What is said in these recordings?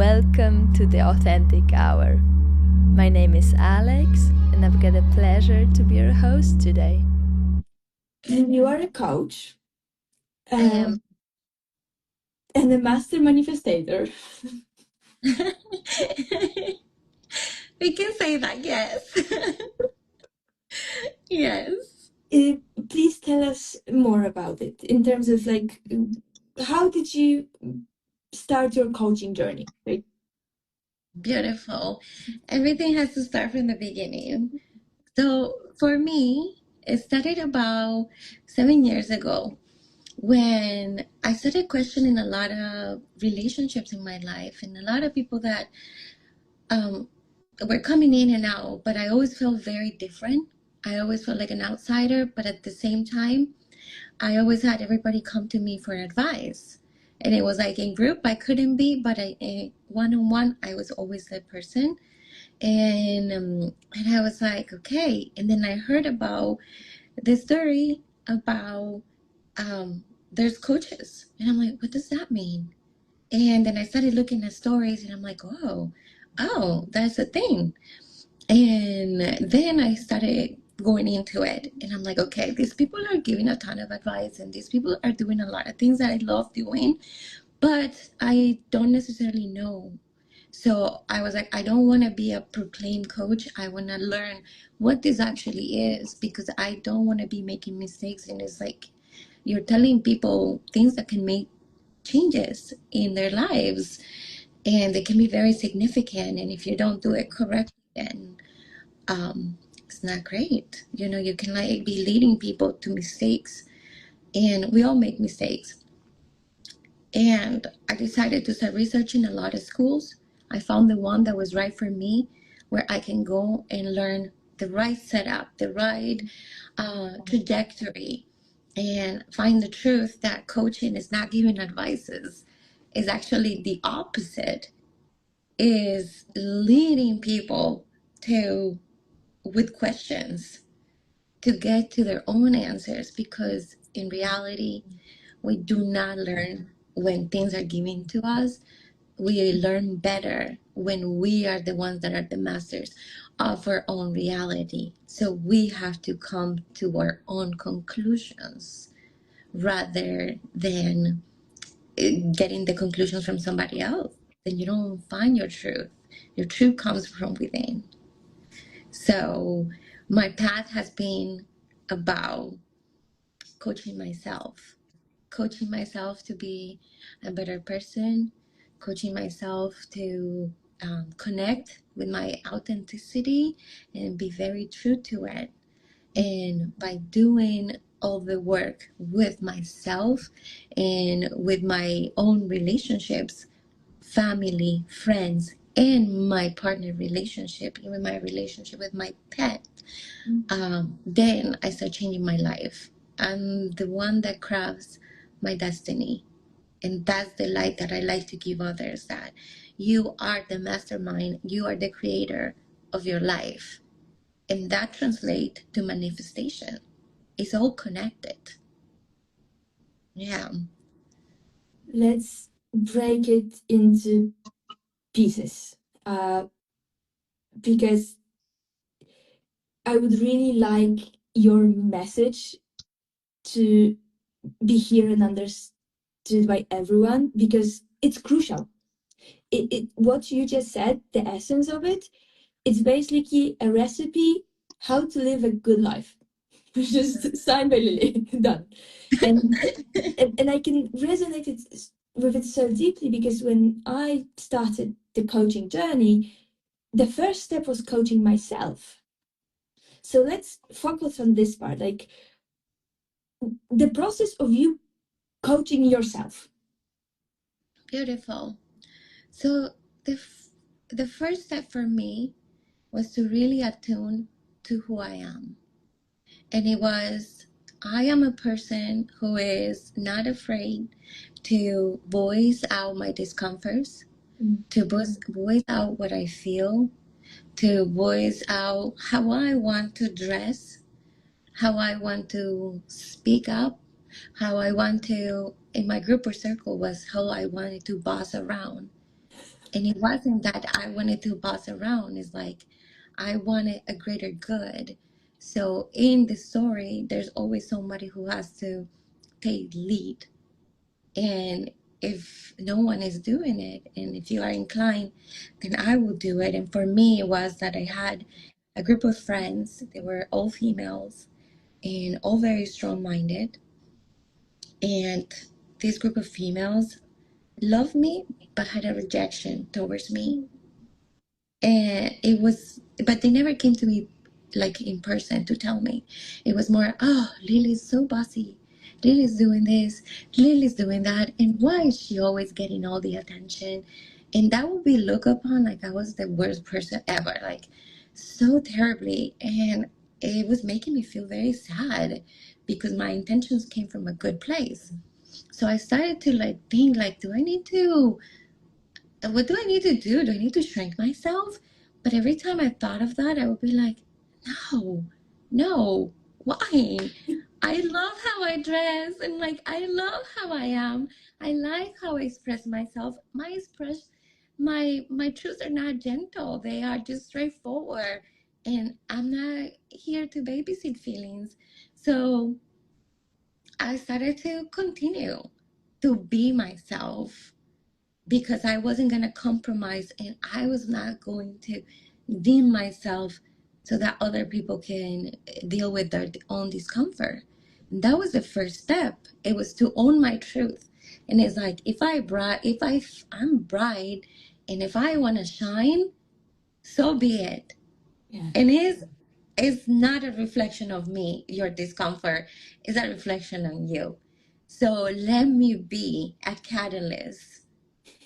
welcome to the Authentic Hour. My name is Alex, and I've got a pleasure to be your host today. And you are a coach I am. and a master manifestator. We can say that, yes. Yes. Please tell us more about it in terms of how did you start your coaching journey? Beautiful. Everything has to start from the beginning. So for me, it started about 7 years ago when I started questioning a lot of relationships in my life and a lot of people that um, were coming in and out, but I always felt very different. I always felt like an outsider, but at the same time, I always had everybody come to me for advice. And it was like in group, I couldn't be, but one-on-one, I was always that person. And I was like, okay. And then I heard about this story about um, there's coaches. And I'm like, what does that mean? And then I started looking at stories and I'm like, oh, that's a thing. And then I started going into it and I'm like, okay, these people are giving a ton of advice and these people are doing a lot of things that I love doing, but I don't necessarily know. So I was like, I don't want to be a proclaimed coach. I want to learn what this actually is because I don't want to be making mistakes. And it's like you're telling people things that can make changes in their lives and they can be very significant. And if you don't do it correctly, then it's not great. You can like be leading people to mistakes, and we all make mistakes. And I decided to start researching a lot of schools. I found the one that was right for me, where I can go and learn the right setup, the right trajectory, and find the truth that coaching is not giving advices, is actually the opposite, is leading people to with questions to get to their own answers, because in reality we do not learn when things are given to us. We learn better when we are the ones that are the masters of our own reality. So we have to come to our own conclusions rather than getting the conclusions from somebody else. Then you don't find your truth. Your truth comes from within. So my path has been about coaching myself to be a better person, coaching myself to connect with my authenticity and be very true to it. And by doing all the work with myself and with my own relationships, family, friends, and my partner relationship, even my relationship with my pet, then I start changing my life. I'm the one that crafts my destiny. And that's the light that I like to give others, that you are the mastermind, you are the creator of your life. And that translates to manifestation. It's all connected. Yeah. Let's break it into pieces because I would really like your message to be here and understood by everyone because it's crucial. What you just said, the essence of it, it's basically a recipe how to live a good life. Just signed by Lily, done. And I can resonate with it so deeply because when I started the coaching journey, the first step was coaching myself. So let's focus on this part, like the process of you coaching yourself. Beautiful. So the first step for me was to really attune to who I am. And it was, I am a person who is not afraid to voice out my discomforts, to voice out what I feel, to voice out how I want to dress, how I want to speak up, in my group or circle was how I wanted to boss around. And it wasn't that I wanted to boss around. It's like I wanted a greater good. So in the story, there's always somebody who has to take lead. And if no one is doing it, and if you are inclined, then I will do it. And for me, it was that I had a group of friends. They were all females and all very strong-minded. And this group of females loved me, but had a rejection towards me. And it was, but they never came to me like in person to tell me. It was more, oh, Lily's so bossy. Lily's doing this, Lily's doing that, and why is she always getting all the attention? And that would be looked upon like I was the worst person ever, like so terribly. And it was making me feel very sad because my intentions came from a good place. So I started to like think like, do I need to what do I need to do? Do I need to shrink myself? But every time I thought of that, I would be like, no, no, why? I love how I dress and like I love how I am. I like how I express myself. My truths are not gentle. They are just straightforward. And I'm not here to babysit feelings. So I started to continue to be myself because I wasn't going to compromise and I was not going to dim myself so that other people can deal with their own discomfort. And that was the first step. It was to own my truth. And it's like I'm bright and if I want to shine, so be it. Yeah. And it's not a reflection of me, your discomfort. It's a reflection on you. So let me be a catalyst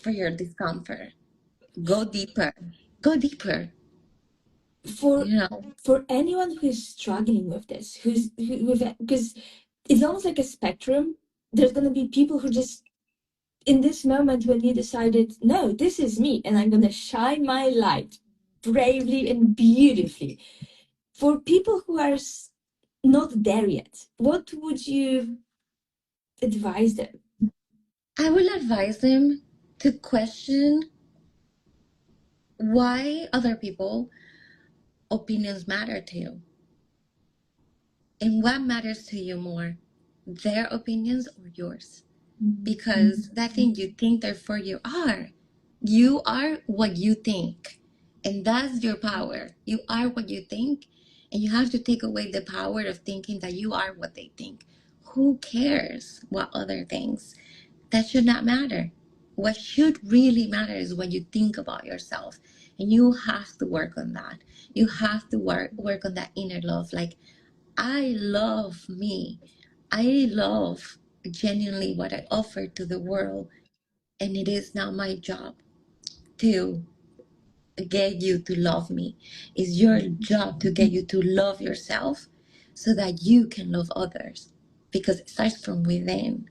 for your discomfort. Go deeper. Go deeper. For You know, for anyone who's struggling with this, because it's almost like a spectrum. There's gonna be people who just in this moment when you decided, no, this is me, and I'm gonna shine my light bravely and beautifully. For people who are not there yet, what would you advise them? I will advise them to question why other people opinions matter to you and what matters to you more, their opinions or yours. Because that thing you think therefore you are what you think, and that's your power. You are what you think, and you have to take away the power of thinking that you are what they think. Who cares what other things? That should not matter. What should really matter is what you think about yourself, and you have to work on that. You have to work on that inner love. Like, I love me. I love genuinely what I offer to the world. And it is now my job to get you to love me. It's your job to get you to love yourself so that you can love others. Because it starts from within.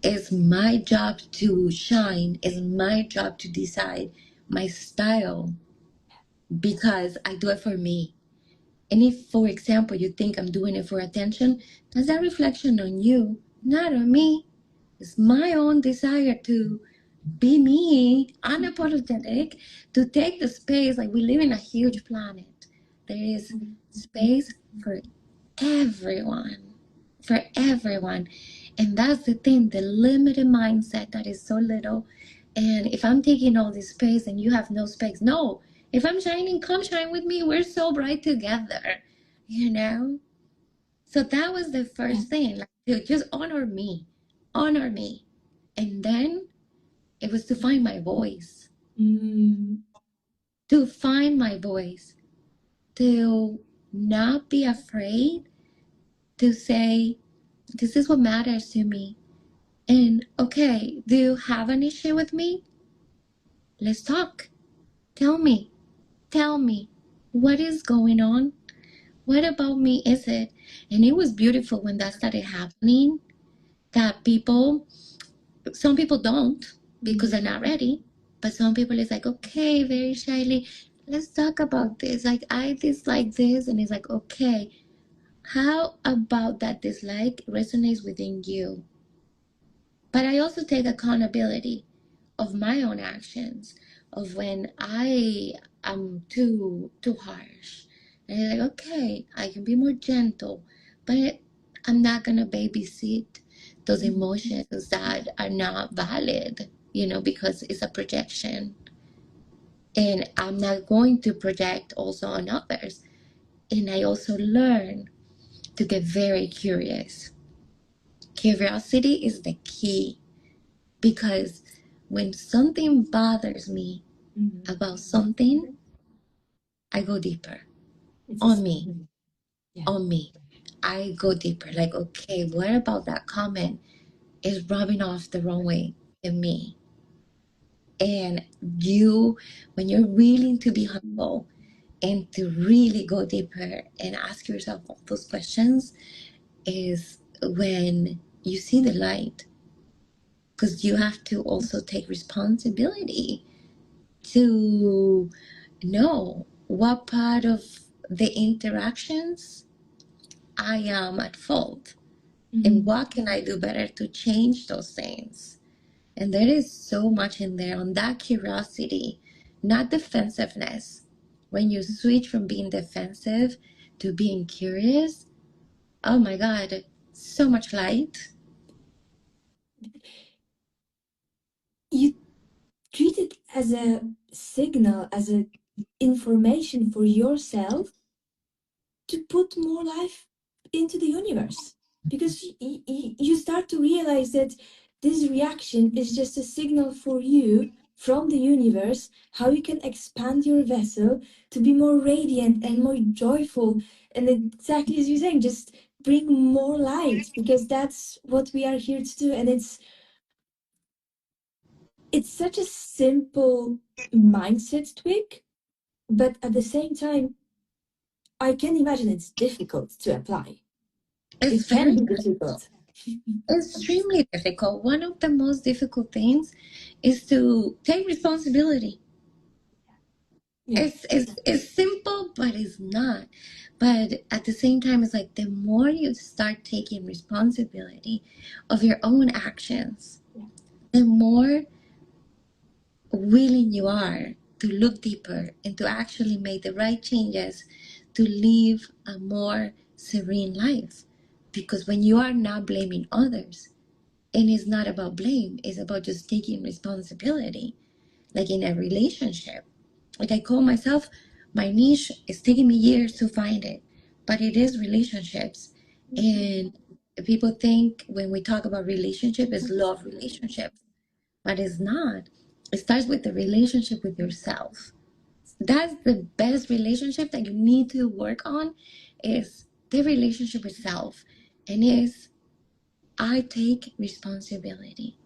It's my job to shine. It's my job to decide my style because I do it for me. And if, for example, you think I'm doing it for attention, that's a reflection on you, not on me. It's my own desire to be me, unapologetic, to take the space. Like, we live in a huge planet. There is space for everyone, for everyone. And that's the thing, the limited mindset that is so little. And if I'm taking all this space and you have no space, no. If I'm shining, come shine with me. We're so bright together, you know? So that was the Yeah. first thing, like to just honor me, honor me. And then it was to find my voice, Mm. to find my voice, to not be afraid to say, this is what matters to me. And okay, do you have an issue with me? Let's talk. Tell me. Tell me. What is going on? What about me is it? And it was beautiful when that started happening. That some people don't because they're not ready. But some people is like, okay, very shyly, let's talk about this. Like, I dislike this. And it's like, okay, how about that dislike resonates within you? But I also take accountability of my own actions. of when I am too harsh. And you're like, okay, I can be more gentle, but I'm not gonna babysit those emotions that are not valid, because it's a projection. And I'm not going to project also on others. And I also learn to get very curious. Curiosity is the key, because when something bothers me about something, I go deeper on me, Yeah. on me. I go deeper. Like, okay, what about that comment is rubbing off the wrong way in me? And when you're willing to be humble and to really go deeper and ask yourself all those questions, is when you see the light. Because you have to also take responsibility to know what part of the interactions I am at fault and what can I do better to change those things. And there is so much in there on that curiosity, not defensiveness. When you switch from being defensive to being curious, oh my God, so much light. You treat it as a signal, as an information for yourself to put more life into the universe, because you start to realize that this reaction is just a signal for you from the universe, how you can expand your vessel to be more radiant and more joyful, and exactly as you're saying, just bring more light, because that's what we are here to do. And it's such a simple mindset tweak, but at the same time, I can imagine it's difficult to apply. It's It can very be difficult. extremely difficult. One of the most difficult things is to take responsibility. Yeah. It's simple, but it's not. But at the same time, it's like the more you start taking responsibility of your own actions, Yeah. the more willing you are to look deeper and to actually make the right changes to live a more serene life. Because when you are not blaming others, and it's not about blame, it's about just taking responsibility. Like in a relationship, like I call myself, my niche is taking me years to find it, but it is relationships. And people think when we talk about relationship is love relationship, but it's not. It starts with the relationship with yourself. That's the best relationship that you need to work on, is the relationship with self. And is, I take responsibility,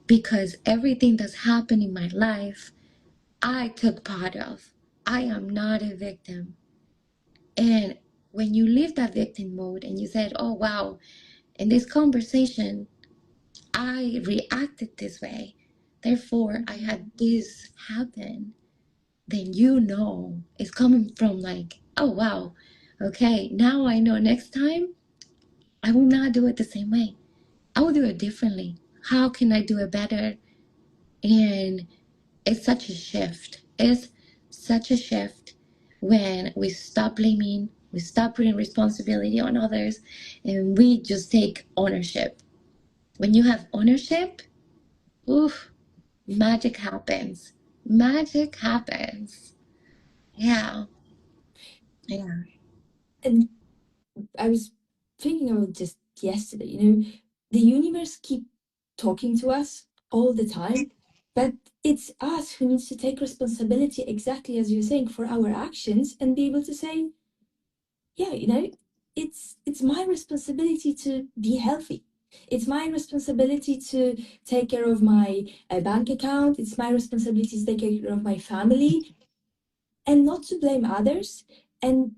because everything that's happened in my life, I took part of. I am not a victim. And when you leave that victim mode and you said, oh, wow, in this conversation, I reacted this way, therefore I had this happen, then it's coming from like, oh, wow, okay, now I know next time I will not do it the same way. I will do it differently. How can I do it better? And it's such a shift. It's such a shift when we stop blaming, we stop putting responsibility on others, and we just take ownership. When you have ownership, oof, magic happens. Magic happens. Yeah. Yeah. And I was thinking about just yesterday, the universe keep talking to us all the time, but it's us who needs to take responsibility, exactly as you're saying, for our actions, and be able to say, yeah, it's my responsibility to be healthy. It's my responsibility to take care of my bank account. It's my responsibility to take care of my family, and not to blame others. And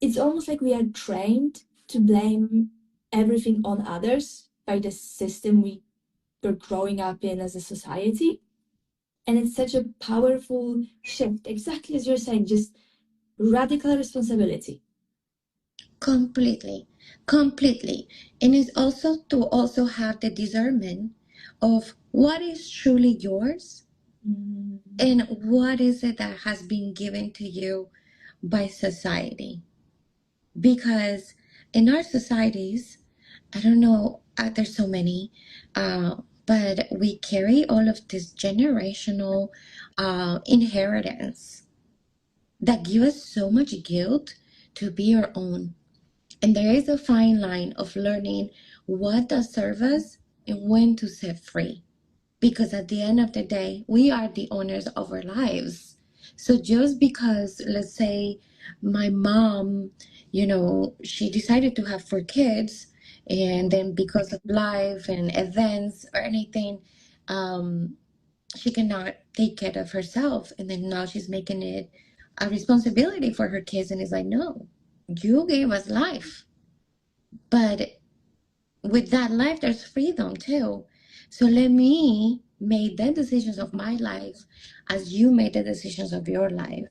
it's almost like we are trained to blame everything on others by the system we were growing up in as a society. And it's such a powerful shift, exactly as you're saying, just radical responsibility. Completely. Completely. And it's also to also have the discernment of what is truly yours And what is it that has been given to you by society? Because in our societies, I don't know, there's so many, but we carry all of this generational inheritance that give us so much guilt to be our own. And there is a fine line of learning what does serve us and when to set free. Because at the end of the day, we are the owners of our lives. So just because, let's say, my mom, she decided to have 4 kids, and then because of life and events or anything, um, she cannot take care of herself. And then now she's making it a responsibility for her kids. And it's like, no, you gave us life. But with that life, there's freedom too. So let me make the decisions of my life as you made the decisions of your life.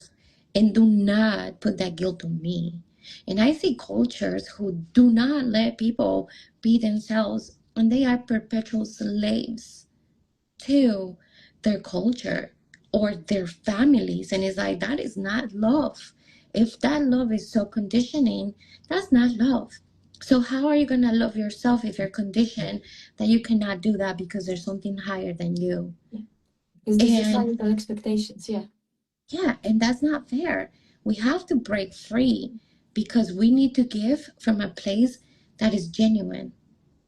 And do not put that guilt on me. And I see cultures who do not let people be themselves, and they are perpetual slaves to their culture or their families. And it's like, that is not love. If that love is so conditioning, that's not love. So how are you going to love yourself if you're conditioned that you cannot do that because there's something higher than you? Yeah. Because the And societal expectations, yeah, and that's not fair. We have to break free because we need to give from a place that is genuine.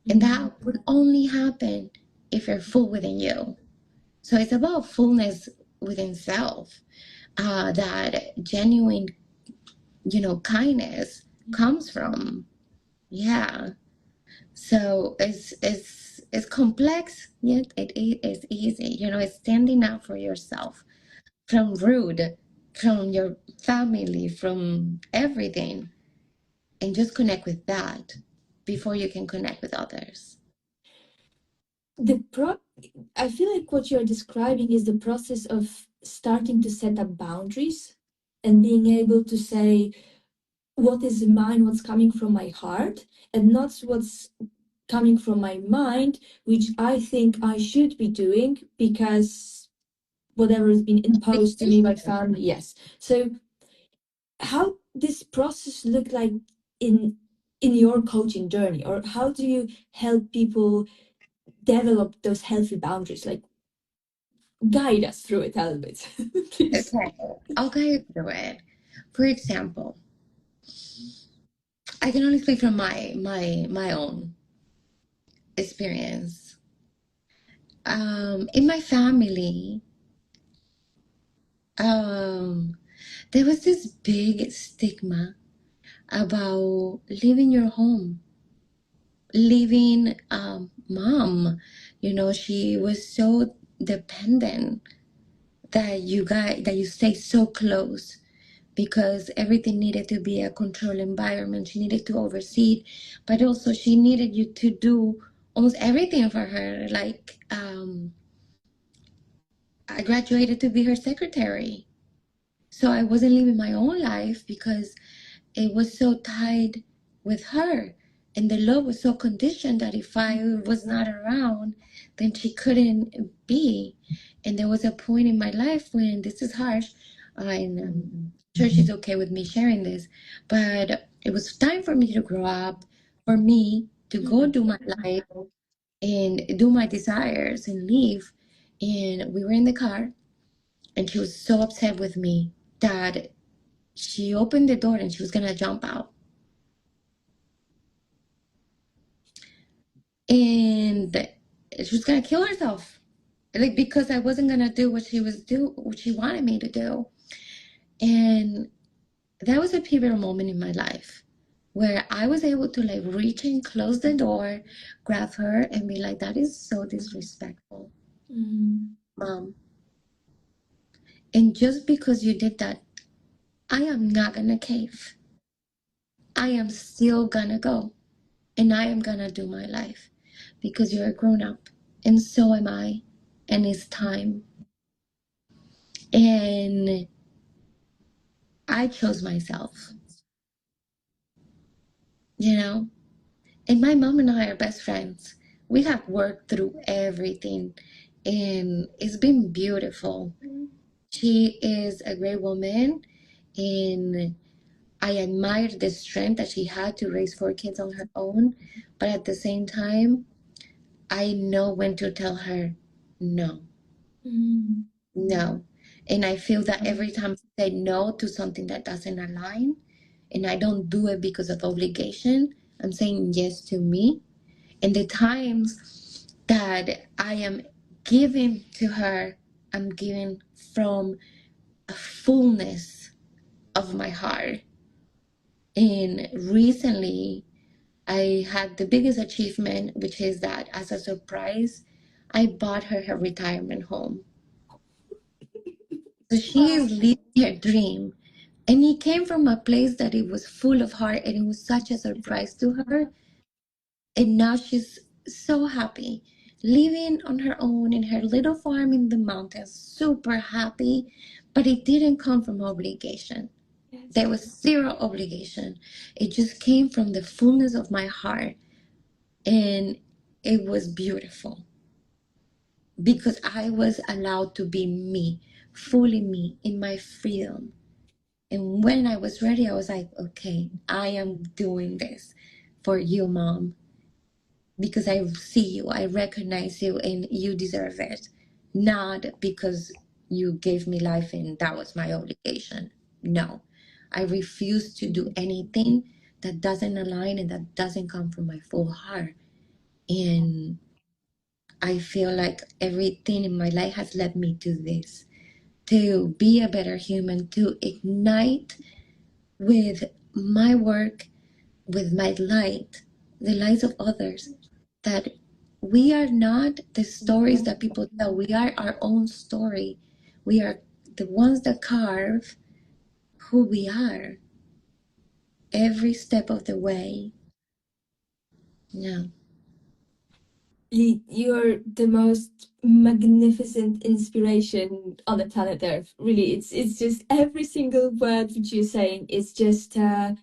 And that would only happen if you're full within you. So it's about fullness within self, that genuine, kindness comes from. Yeah. So it's complex, yet it is easy. It's standing up for yourself from rude, from your family, from everything, and just connect with that before you can connect with others. I feel like what you're describing is the process of starting to set up boundaries and being able to say what is mine, what's coming from my heart, and not what's coming from my mind, which I think I should be doing because whatever has been imposed to me by family. Yes. So how this process look like in your coaching journey, or how do you help people develop those healthy boundaries? Like, guide us through it a little bit, please. Okay, I'll guide you through it. For example, I can only speak from my own experience. In my family, there was this big stigma about leaving your home, leaving mom. She was so dependent that you stay so close because everything needed to be a controlled environment. She needed to oversee, but also she needed you to do almost everything for her. Like, I graduated to be her secretary. So I wasn't living my own life because it was so tied with her. And the love was so conditioned that if I was not around, then she couldn't be. And there was a point in my life when, this is harsh, and I'm sure she's okay with me sharing this, but it was time for me to grow up, for me to go do my life and do my desires and leave. And we were in the car, and she was so upset with me that she opened the door and she was gonna jump out. And she was gonna kill herself. Like, because I wasn't gonna do what she wanted me to do. And that was a pivotal moment in my life where I was able to like reach and close the door, grab her, and be like, that is so disrespectful, mom. And just because you did that, I am not gonna cave. I am still gonna go. And I am gonna do my life because you're a grown up and so am I, and it's time. And I chose myself, you know. And my mom and I are best friends. We have worked through everything, and it's been beautiful. She is a great woman, and I admire the strength that she had to raise 4 kids on her own. But at the same time, I know when to tell her no, Mm. no. And I feel that every time I say no to something that doesn't align, and I don't do it because of obligation, I'm saying yes to me. And the times that I am giving to her, I'm giving from a fullness of my heart. And recently, I had the biggest achievement, which is that as a surprise, I bought her her retirement home. So she Wow. is living her dream. And it came from a place that it was full of heart and it was such a surprise to her. And now she's so happy, living on her own in her little farm in the mountains, super happy. But it didn't come from obligation. Yes. There was zero obligation. It just came from the fullness of my heart. And it was beautiful because I was allowed to be me, fully me, in my freedom. And when I was ready, I was like, okay, I am doing this for you, mom, because I see you, I recognize you, and you deserve it. Not because you gave me life and that was my obligation. No, I refuse to do anything that doesn't align and that doesn't come from my full heart. And I feel like everything in my life has led me to this, to be a better human, to ignite with my work, with my light, the lives of others, that we are not the stories that people tell. We are our own story. We are the ones that carve who we are every step of the way. Yeah. You're the most magnificent inspiration on the planet Earth. Really, it's just every single word that you're saying. It's just Thank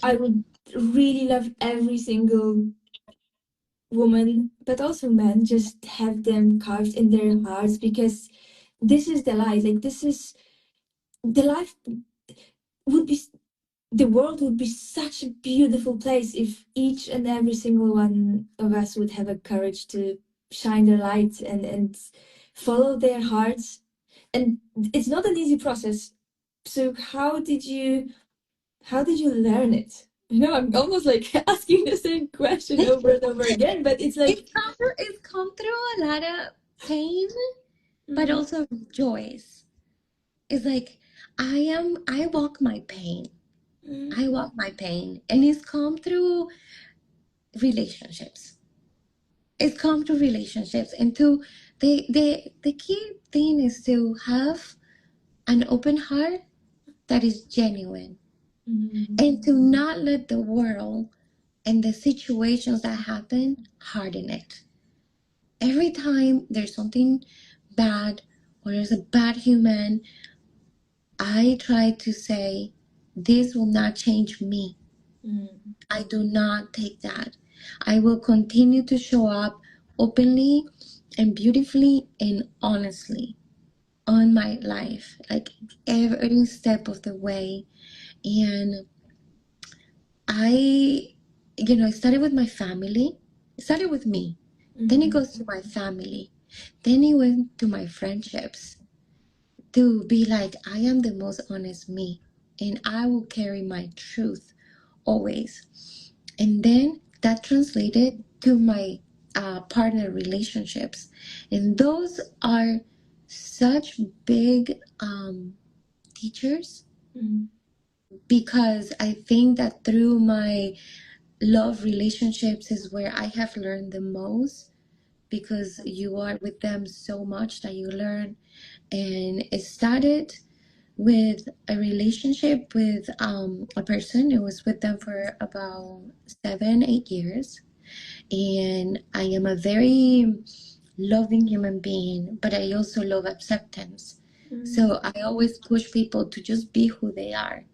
I you. would really love every single woman, but also men, just have them carved in their hearts because this is the life. Like this is the life would be the world would be such a beautiful place if each and every single one of us would have a courage to shine their light and follow their hearts. And it's not an easy process. So how did you learn it? I'm almost like asking the same question over and over again, but it's like It's come through a lot of pain, but mm, also joys. It's like I walk my pain. mm, I walk my pain, and it's come through relationships. It's come through relationships, and to the key thing is to have an open heart that is genuine, mm, and to not let the world and the situations that happen harden it. Every time there's something bad or there's a bad human, I try to say, this will not change me. mm, I do not take that. I will continue to show up openly and beautifully and honestly on my life, like every step of the way. And I, I started with my family. It started with me. Then it mm, goes to my family. Then it went to my friendships, to be like, I am the most honest me, and I will carry my truth always. And then that translated to my partner relationships. And those are such big teachers, mm, because I think that through my love relationships is where I have learned the most, because you are with them so much that you learn. And it started with a relationship with a person. It was with them for about 7, 8 years. And I am a very loving human being, but I also love acceptance. mm, So I always push people to just be who they are.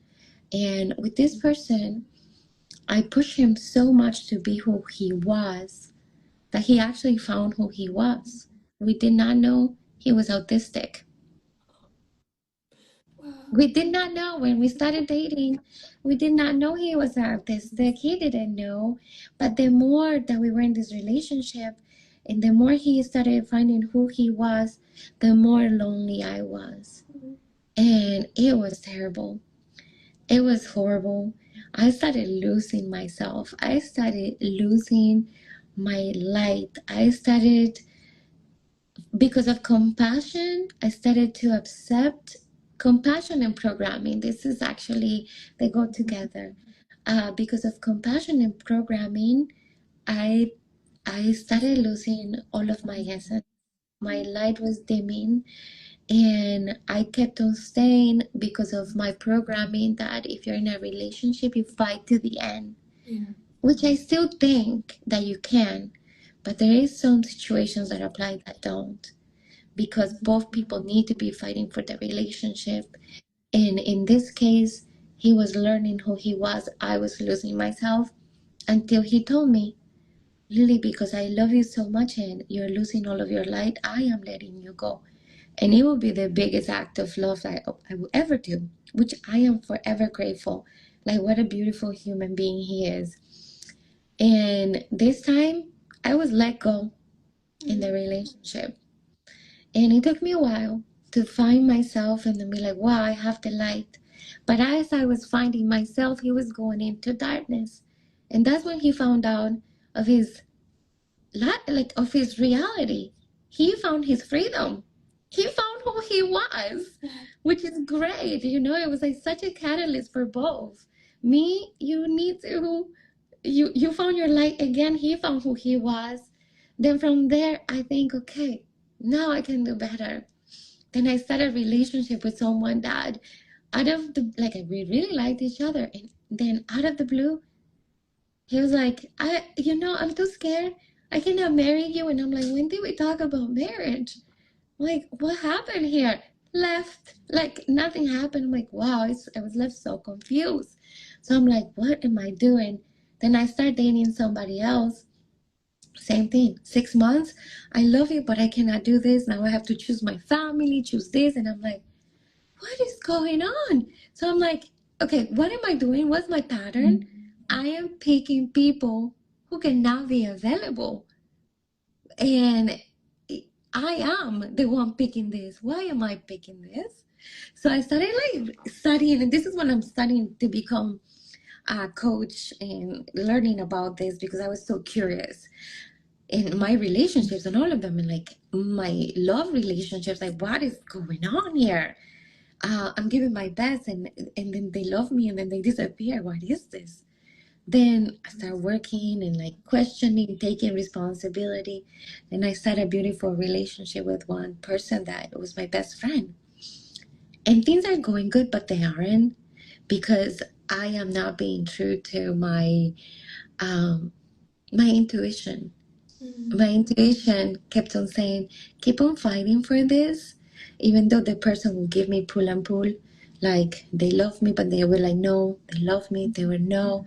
And with this person, I pushed him so much to be who he was that he actually found who he was. We did not know he was autistic. Wow. We did not know when we started dating. We did not know he was autistic. He didn't know. But the more that we were in this relationship, and the more he started finding who he was, the more lonely I was. And it was terrible. It was horrible. I started losing myself. I started losing my light. I started, because of compassion, I started to accept compassion and programming. This is actually, they go together. Because of compassion and programming, I I started losing all of my essence. My light was dimming, and I kept on staying because of my programming that if you're in a relationship, you fight to the end, Yeah. which I still think that you can, but there is some situations that apply that don't, because both people need to be fighting for the relationship. And in this case, he was learning who he was. I was losing myself until he told me, Lily, because I love you so much and you're losing all of your light, I am letting you go. And it will be the biggest act of love I will ever do, which I am forever grateful. Like, what a beautiful human being he is. And this time, I was let go in the relationship. And it took me a while to find myself and then be like, wow, I have the light. But as I was finding myself, he was going into darkness. And that's when he found out of his like of his reality. He found his freedom. He found who he was, which is great. You know, it was like such a catalyst for both. Me, you need to, you found your light again. He found who he was. Then from there, I think, okay, now I can do better. Then I started a relationship with someone that, out of the like, we really liked each other, and then out of the blue, he was like, I'm too scared. I cannot marry you. And I'm like, when did we talk about marriage? Like, what happened here? Left. Like, nothing happened. I'm like, wow, I was left so confused. So I'm like, what am I doing? Then I start dating somebody else. Same thing. 6 months. I love you, but I cannot do this. Now I have to choose my family, choose this. And I'm like, what is going on? So I'm like, okay, what am I doing? What's my pattern? I am picking people who cannot be available. And I am the one picking this. Why am I picking this? So I started like studying, and this is when I'm studying to become a coach and learning about this because I was so curious in my relationships and all of them, and like my love relationships, like what is going on here? I'm giving my best, and then they love me, and then they disappear. What is this? Then I start working and like questioning, taking responsibility. And I started a beautiful relationship with one person that was my best friend. And things are going good, but they aren't, because I am not being true to um, my intuition. My intuition kept on saying, keep on fighting for this, even though the person will give me pull and pull. Like, they love me, but they were like, no, they love me, they were no.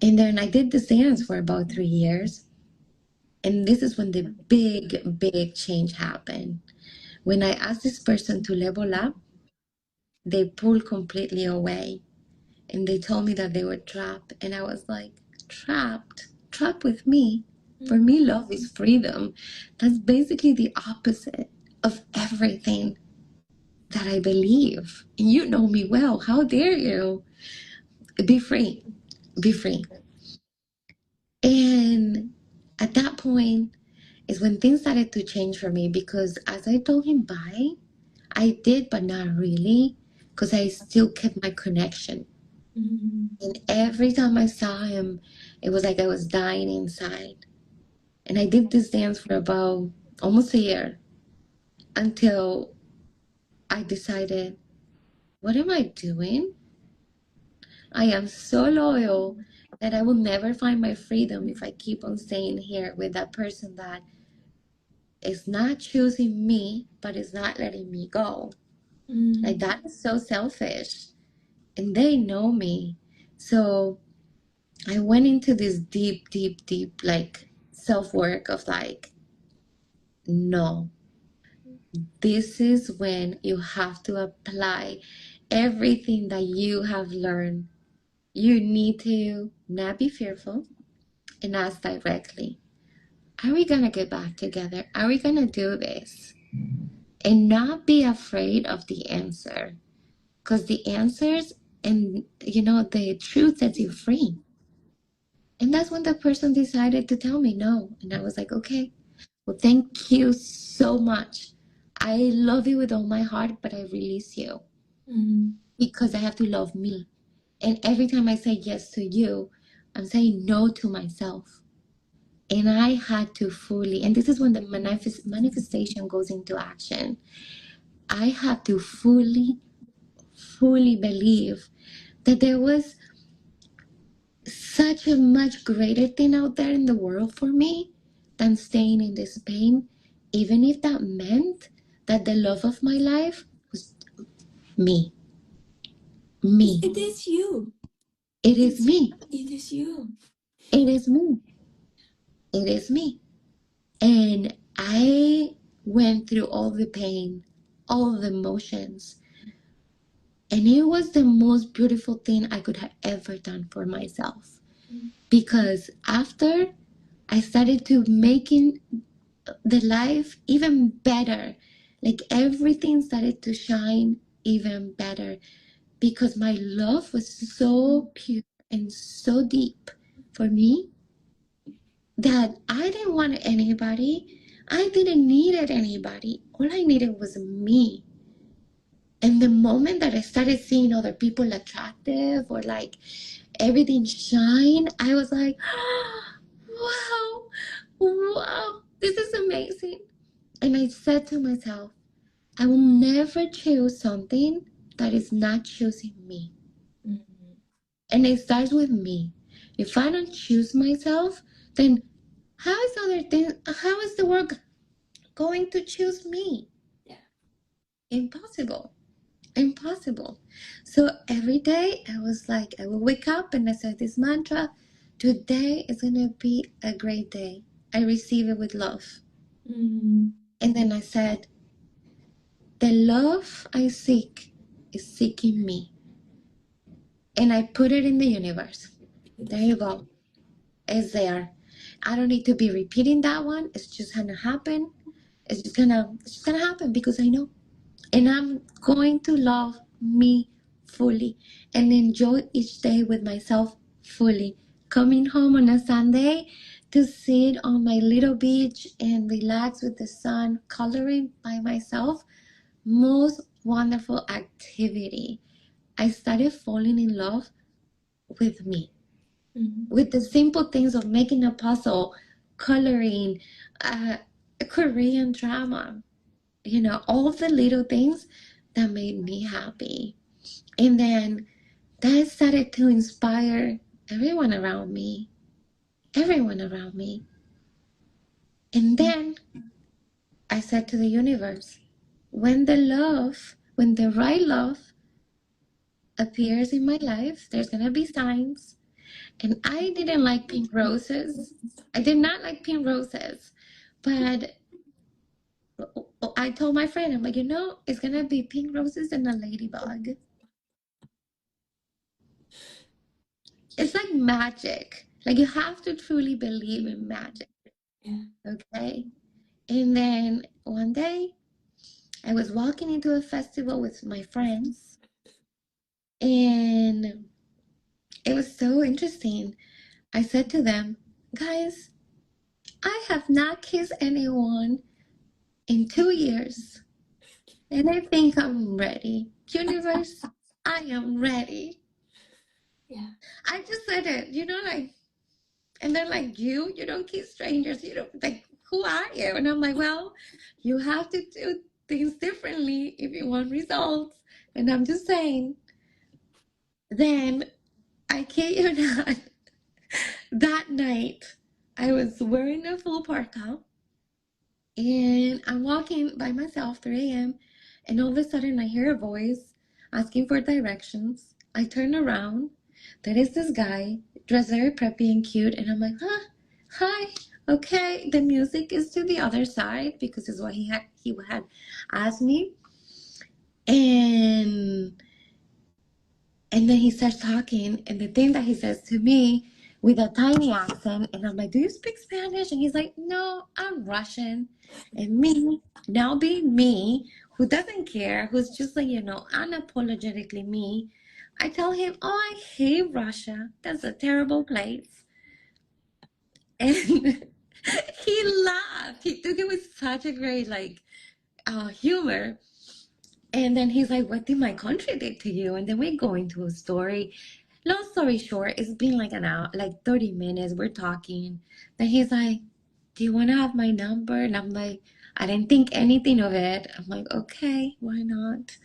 And then I did this dance for about 3 years. And this is when the big change happened. When I asked this person to level up, they pulled completely away. And they told me that they were trapped. And I was like, trapped? Trapped with me? For me, love is freedom. That's basically the opposite of everything that I believe. And you know me well. How dare you? Be free. Be free. And at that point is when things started to change for me, because as I told him bye, I did, but not really, because I still kept my connection. And every time I saw him, it was like I was dying inside. And I did this dance for about almost a year until I decided, what am I doing? I am so loyal that I will never find my freedom if I keep on staying here with that person that is not choosing me, but is not letting me go. Like, that is so selfish. And they know me. So I went into this deep, like, self work of like, no. this is when you have to apply everything that you have learned. You need to not be fearful and ask directly, are we going to get back together? Are we going to do this? And not be afraid of the answer. Because the answers and, the truth sets you free. And that's when the person decided to tell me no. And I was like, okay, well, thank you so much. I love you with all my heart, but I release you because I have to love me. And every time I say yes to you, I'm saying no to myself. And I had to fully, and this is when the manifestation goes into action. I had to fully believe that there was such a much greater thing out there in the world for me than staying in this pain, even if that meant that the love of my life was me. Me. It is you. It is me. It is you. It is me. It is me. And I went through all the pain, all the emotions. And it was the most beautiful thing I could have ever done for myself. Because after I started to making the life even better, like everything started to shine even better because my love was so pure and so deep for me that I didn't want anybody. I didn't need anybody. All I needed was me. And the moment that I started seeing other people attractive or like everything shine, I was like, wow, wow, this is amazing. And I said to myself, I will never choose something that is not choosing me. And it starts with me. If I don't choose myself, then how is the world going to choose me? Yeah. Impossible. So every day I was like, I will wake up and I said this mantra, today is going to be a great day. I receive it with love. And then I said, the love I seek is seeking me. And I put it in the universe. There you go. It's there. I don't need to be repeating that one. It's just gonna happen. It's just gonna happen because I know. And I'm going to love me fully and enjoy each day with myself fully. Coming home on a Sunday to sit on my little beach and relax with the sun, coloring by myself. Most wonderful activity. I started falling in love with me. With the simple things of making a puzzle, coloring, a Korean drama, all the little things that made me happy. And then that started to inspire everyone around me. And then I said to the universe, when the right love appears in my life, there's going to be signs. And I didn't like pink roses. I did not like pink roses. But I told my friend, I'm like, it's going to be pink roses and a ladybug. It's like magic. Like you have to truly believe in magic. Yeah. Okay. And then one day I was walking into a festival with my friends and it was so interesting. I said to them, guys, I have not kissed anyone in 2 years. And I think I'm ready. Universe, I am ready. Yeah. I just said it, like, and they're like, you don't kiss strangers. You don't, like, who are you? And I'm like, well, you have to do things differently if you want results. And I'm just saying, then I kid you not, that night I was wearing a full parka and I'm walking by myself, 3 a.m. And all of a sudden I hear a voice asking for directions. I turn around. There is this guy dressed very preppy and cute. And I'm like, hi, okay, the music is to the other side because it's what he had asked me. And then he starts talking, and the thing that he says to me with a tiny accent, and I'm like, "Do you speak Spanish?" And he's like, "No, I'm Russian." And me, now being me, who doesn't care, who's just like, unapologetically me, I tell him, "Oh, I hate Russia. That's a terrible place." And he laughed. He took it with such a great, like, humor. And then he's like, "What did my country do to you?" And then we go into a story. Long story short, it's been like an hour, like 30 minutes. We're talking. Then he's like, "Do you want to have my number?" And I'm like, I didn't think anything of it. I'm like, okay, why not?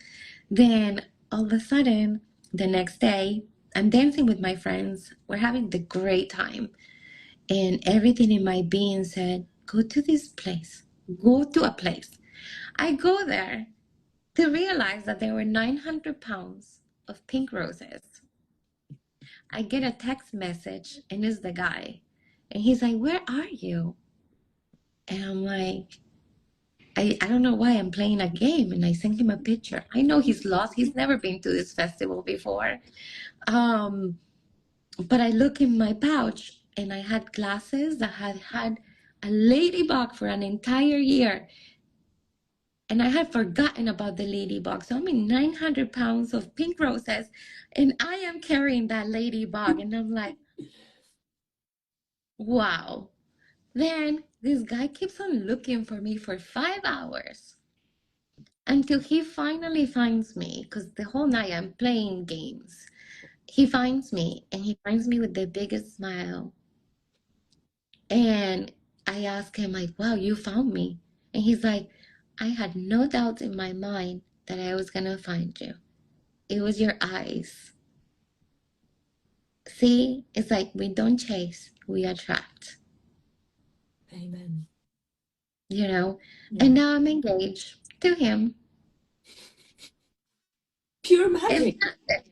Then all of a sudden, the next day, I'm dancing with my friends. We're having the great time. And everything in my being said, go to this place. Go to a place. I go there to realize that there were 900 pounds of pink roses. I get a text message, and it's the guy. And he's like, "Where are you?" And I'm like, I don't know why I'm playing a game. And I sent him a picture. I know he's lost. He's never been to this festival before. Um, but I look in my pouch, and I had glasses that had had a ladybug for an entire year. And I had forgotten about the ladybug. So I'm in 900 pounds of pink roses, and I am carrying that ladybug. And I'm like, wow. Then this guy keeps on looking for me for 5 hours until he finally finds me, because the whole night I'm playing games. He finds me, and he finds me with the biggest smile. And I ask him, like, wow, you found me. And he's like, I had no doubts in my mind that I was going to find you. It was your eyes. See, it's like we don't chase, we attract. Amen. Yeah. Yeah. And now I'm engaged to him. Pure It's magic. magic.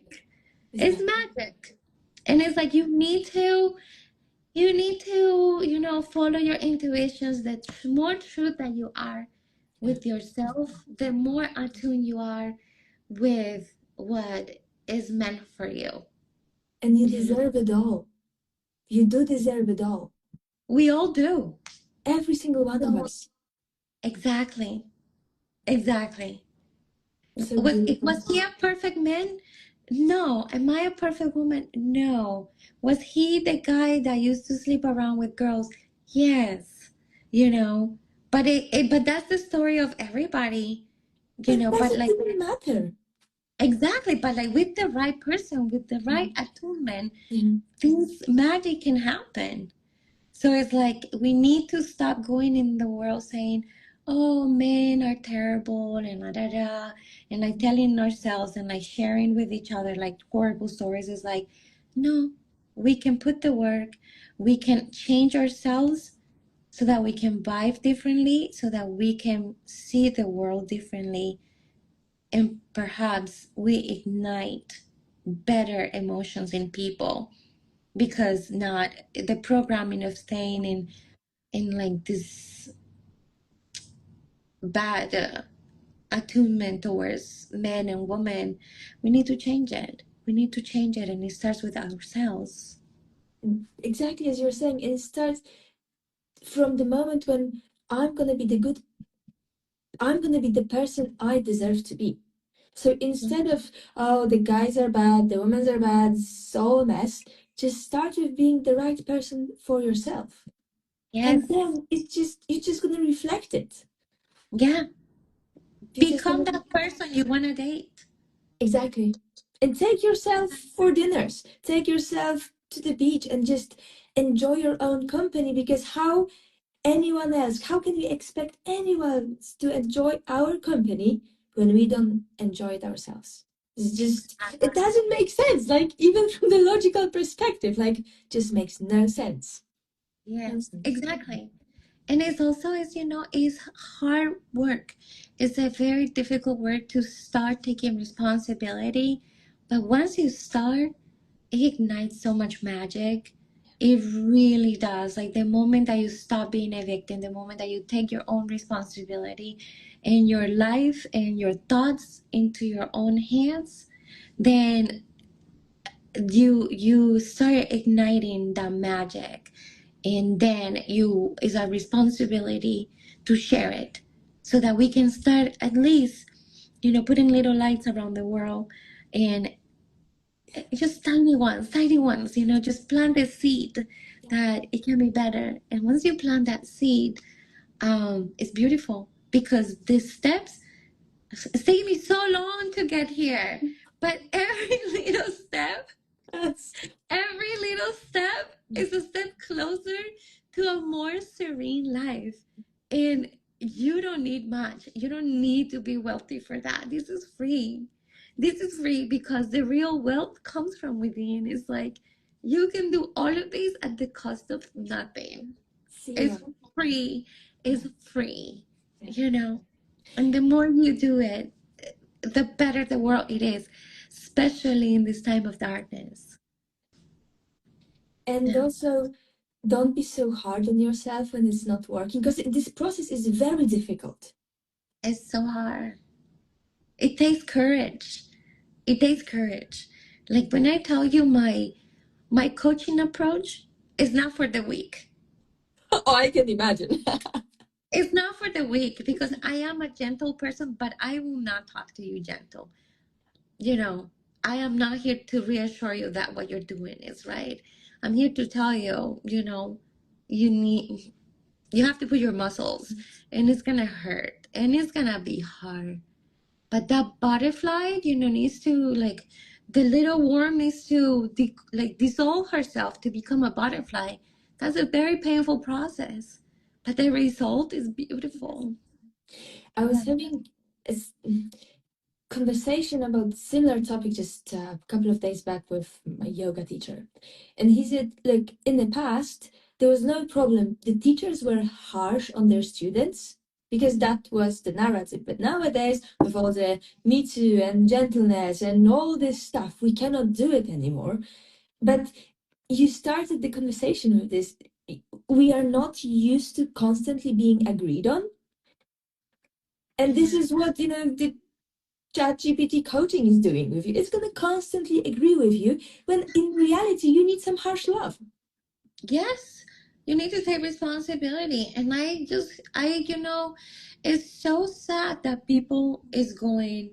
It's magic. And it's like you need to follow your intuitions. The more truth that you are with yourself, the more attuned you are with what is meant for you. And you deserve it all. You do deserve it all. We all do. Every single one of us. Exactly. Exactly. So beautiful. Was he a perfect man? No. Am I a perfect woman? No. Was he the guy that used to sleep around with girls? Yes. You know, but that's the story of everybody. But it But doesn't like even matter. exactly, but like with the right person, with the right attunement, things magic can happen. So it's like we need to stop going in the world saying, "Oh, men are terrible," and da da da, and like telling ourselves and like sharing with each other like horrible stories. Is like, no, we can put the work, we can change ourselves so that we can vibe differently, so that we can see the world differently, and perhaps we ignite better emotions in people because not the programming of staying in like this bad attunement towards men and women. We need to change it. We need to change it, and it starts with ourselves. Exactly as you're saying, it starts from the moment when I'm gonna be the person I deserve to be. So instead of, oh, the guys are bad, the women are bad, it's all a mess, just start with being the right person for yourself. Yes. And then you're just gonna reflect it. Yeah. You're just Become gonna that person you want to date. Exactly. And take yourself for dinners. Take yourself to the beach and just enjoy your own company, because how can we expect anyone to enjoy our company when we don't enjoy it ourselves? It doesn't make sense. Like, even from the logical perspective, like, just makes no sense. No Yes, sense. exactly. And it's also, is hard work. It's a very difficult work to start taking responsibility. But once you start, it ignites so much magic. It really does. Like the moment that you stop being a victim, the moment that you take your own responsibility in your life and your thoughts into your own hands, then you start igniting that magic, and then you is a responsibility to share it so that we can start at least, putting little lights around the world, and just tiny ones, just plant the seed that it can be better. And once you plant that seed, it's beautiful because the steps, it's taken me so long to get here, but every little step, Yes. every little step is a step closer to a more serene life. And you don't need much. You don't need to be wealthy for that. This is free. This is free because the real wealth comes from within. It's like you can do all of these at the cost of nothing. It's Zero. free. It's free, Yeah. you know? And the more you do it, the better the world it is, especially in this time of darkness. And Yeah. also, don't be so hard on yourself when it's not working, because this process is very difficult. It's so hard. It takes courage. It takes courage. Like when I tell you my coaching approach is not for the weak. Oh, I can imagine. It's not for the weak because I am a gentle person, but I will not talk to you gentle. You know, I am not here to reassure you that what you're doing is right. I'm here to tell you, you need you have to put your muscles, and it's gonna hurt and it's gonna be hard. But that butterfly, needs to, like, the little worm needs to dissolve herself to become a butterfly. That's a very painful process, but the result is beautiful. I was Yeah. having a conversation about similar topic just a couple of days back with my yoga teacher, and he said, like, in the past there was no problem, the teachers were harsh on their students because that was the narrative, but nowadays with all the me too and gentleness and all this stuff, we cannot do it anymore. But you started the conversation with this, we are not used to constantly being agreed on, and this Yeah. is what the ChatGPT coaching is doing with you. It's going to constantly agree with you when in reality you need some harsh love. Yes, you need to take responsibility. And it's so sad that people is going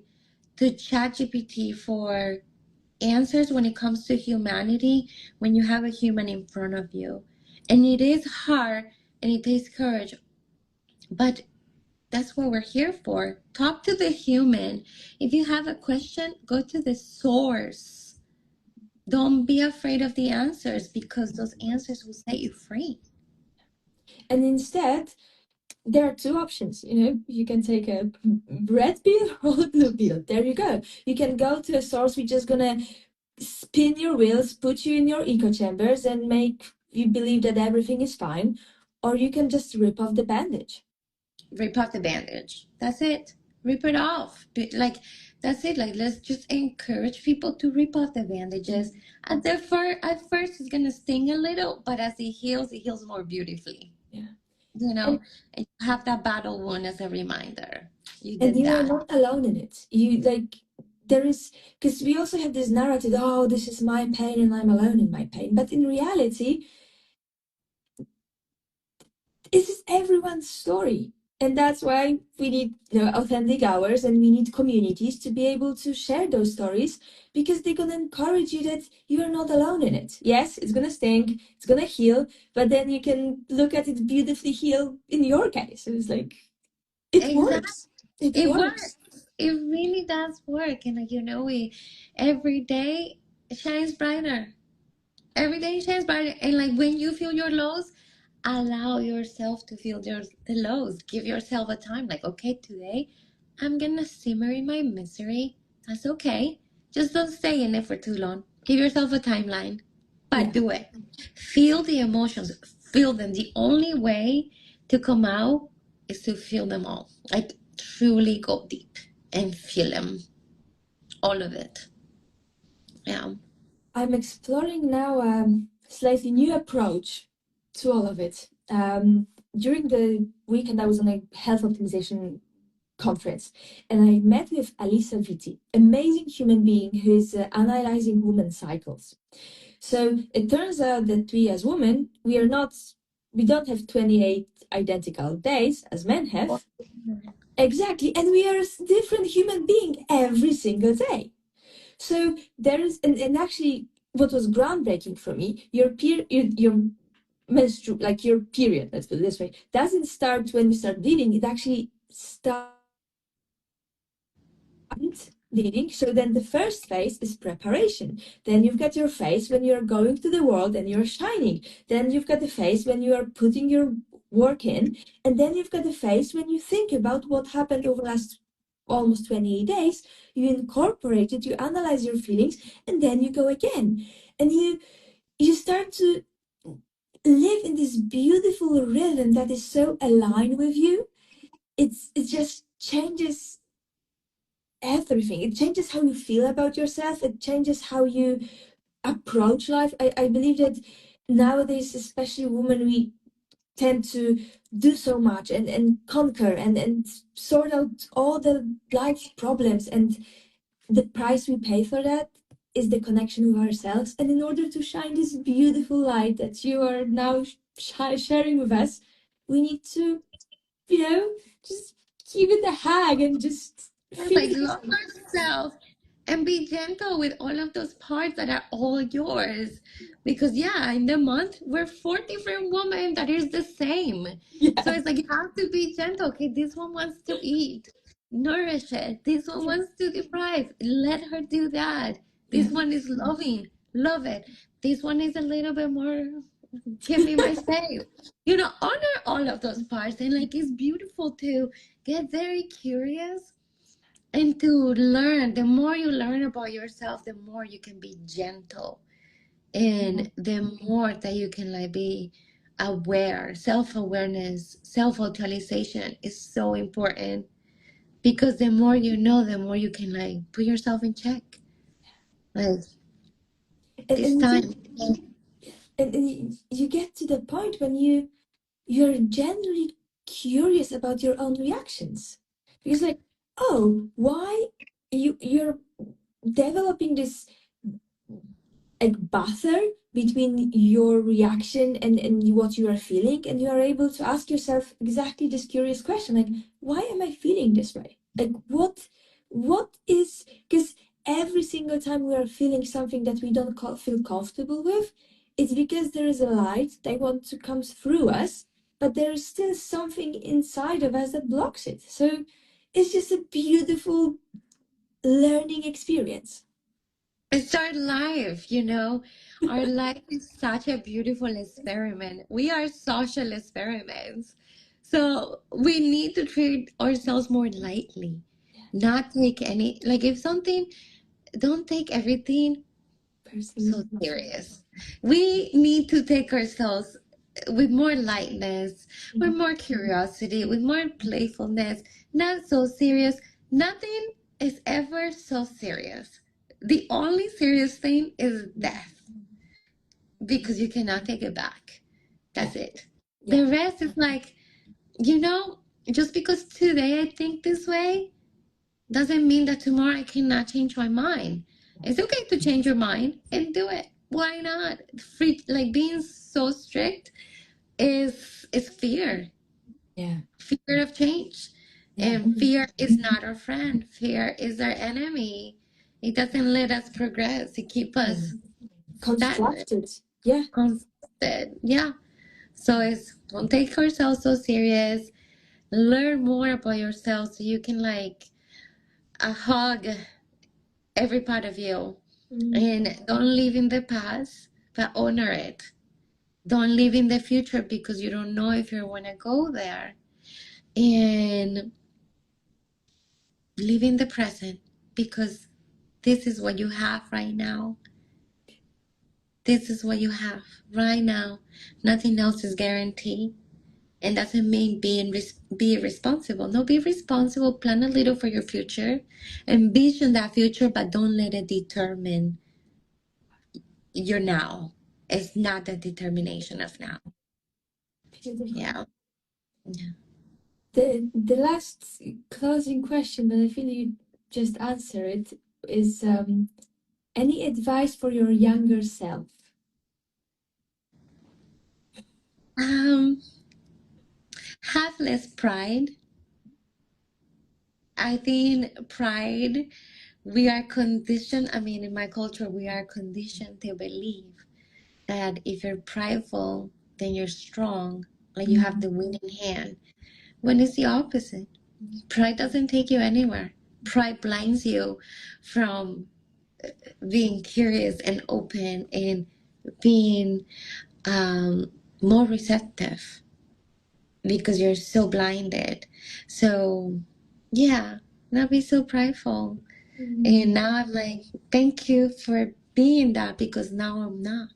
to ChatGPT for answers when it comes to humanity when you have a human in front of you. And it is hard and it takes courage, but that's what we're here for. Talk to the human. If you have a question, go to the source. Don't be afraid of the answers because those answers will set you free. And instead, there are two options. You can take a red pill or a blue pill. There you go. You can go to a source which is gonna spin your wheels, put you in your echo chambers, and make you believe that everything is fine, or you can just rip off the bandage. Rip off the bandage. That's it. Rip it off. Like, that's it. Like, let's just encourage people to rip off the bandages. At first, it's gonna sting a little, but as it heals more beautifully. Yeah. You And know, and you have that battle wound as a reminder. You and did you are that. not alone in it. There is, because we also have this narrative, oh, this is my pain and I'm alone in my pain, but in reality this is everyone's story, and that's why we need authentic hours, and we need communities to be able to share those stories, because they're going to encourage you that you are not alone in it. Yes, it's going to stink, it's going to heal, but then you can look at it beautifully heal in your case. It's like, it Exactly. works. It It works. works. It really does work. And we every day shines brighter. Every day shines brighter. And like when you feel your lows, allow yourself to feel the lows. Give yourself a time. Like, okay, today I'm gonna simmer in my misery. That's okay. Just don't stay in it for too long. Give yourself a timeline, but Yeah. do it. Feel the emotions. Feel them. The only way to come out is to feel them all. Like truly go deep and feel them. All of it. Yeah. I'm exploring now slightly new approach to all of it. During the weekend, I was on a health optimization conference, and I met with Alisa Vitti, amazing human being who is analyzing women's cycles. So it turns out that we as women, we don't have 28 identical days as men have. Exactly, and we are a different human being every single day. So there is, and actually, what was groundbreaking for me, your menstrual, like your period, let's put it this way, doesn't start when you start bleeding. It actually starts bleeding. So then the first phase is preparation. Then you've got your phase when you're going to the world and you're shining. Then you've got the phase when you are putting your work in, and then you've got the phase when you think about what happened over the last almost 28 days. You incorporate it, you analyze your feelings, and then you go again, and you start to live in this beautiful rhythm that is so aligned with you. It just changes everything. It changes how you feel about yourself. It changes how you approach life. I believe that nowadays, especially women, we tend to do so much and conquer and sort out all the life's problems. And the price we pay for that is the connection with ourselves. And in order to shine this beautiful light that you are now sharing with us, we need to, just give it a hug and just Like, feel love yourself and be gentle with all of those parts that are all yours. Because, yeah, in the month, we're four different women that is the same. yeah, So it's like you have to be gentle. Okay, this one wants to eat, nourish it. This one yeah, wants to deprive, let her do that. yeah. This one is loving, love it. This one is a little bit more, give me my space. Honor all of those parts. And like, it's beautiful to get very curious and to learn. The more you learn about yourself, the more you can be gentle, and the more that you can like be aware. Self-awareness, self-actualization is so important, because the more you know, the more you can like put yourself in check. Like, and, this and you time. you get to the point when you're genuinely curious about your own reactions, because like, oh, why you're developing this like buffer between your reaction and what you are feeling, and you are able to ask yourself exactly this curious question, like, why am I feeling this way? Like, what is, because every single time we are feeling something that we don't feel comfortable with, it's because there is a light that wants to come through us, but there is still something inside of us that blocks it. So it's just a beautiful learning experience. It's our life. Our life is such a beautiful experiment. We are social experiments. So we need to treat ourselves more lightly. Not take any, like, if something, don't take everything so Personally. serious. We need to take ourselves with more lightness, with more curiosity, with more playfulness, not so serious. Nothing is ever so serious. The only serious thing is death, because you cannot take it back. Yeah, That's it. yeah, The rest is like, you know, just because today I think this way doesn't mean that tomorrow I cannot change my mind. It's okay to change your mind and do it. Why not? Free, like, being so strict is fear, yeah, fear of change, yeah. and fear is not our friend. Fear is our enemy. It doesn't let us progress. It keeps us stagnant, Constructed. Yeah, constant. Yeah. So it's, don't take yourself so serious. Learn more about yourself so you can like hug every part of you. And don't live in the past, but honor it. Don't live in the future, because you don't know if you want to go there. And live in the present, because this is what you have right now. This is what you have right now. Nothing else is guaranteed. And doesn't mean be responsible. No, be responsible. Plan a little for your future. Envision that future, but don't let it determine your now. It's not the determination of now. Beautiful. Yeah. The last closing question, but I feel you just answered it, is any advice for your younger self? Have less pride. I think pride, we are conditioned, I mean, in my culture, we are conditioned to believe that if you're prideful, then you're strong, like you have the winning hand. When it's the opposite. Pride doesn't take you anywhere. Pride blinds you from being curious and open and being more receptive because you're so blinded. So, yeah, not be so prideful. And now I'm like, thank you for being that because now I'm not.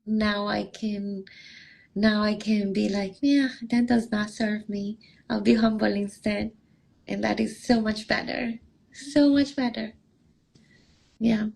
Now I can be like, yeah, that does not serve me. I'll be humble instead. And that is so much better. So much better. Yeah.